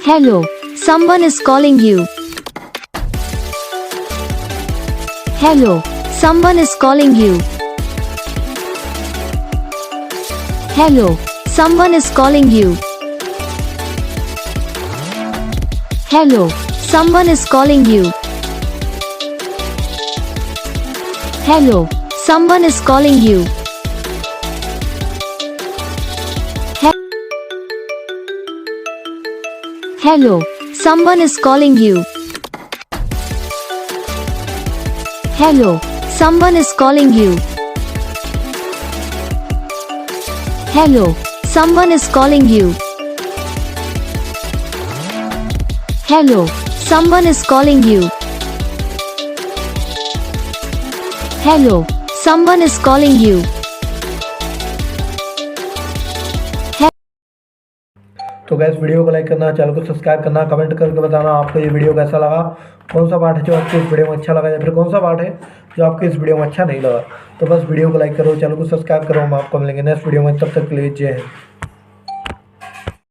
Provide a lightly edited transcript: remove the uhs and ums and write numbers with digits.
Hello, someone is calling you. Hello, someone is calling you. Hello, someone is calling you. Hello, someone is calling you. Hello, someone is calling you. Hello, someone is calling you. Hello, someone is calling you. Hello, someone is calling you. Hello, someone is calling you. Hello, someone is calling you. तो gas video को like करना, channel को subscribe करना, comment करके बताना आपको ये video कैसा लगा, कौन सा पार्ट है जो आपको इस वीडियो में अच्छा लगा या फिर कौन सा पार्ट है जो आपको इस वीडियो में अच्छा नहीं लगा। तो बस वीडियो को लाइक करो, चैनल को सब्सक्राइब करो। हम आपको मिलेंगे नेक्स्ट वीडियो में, तब तक के लिए जय हिंद।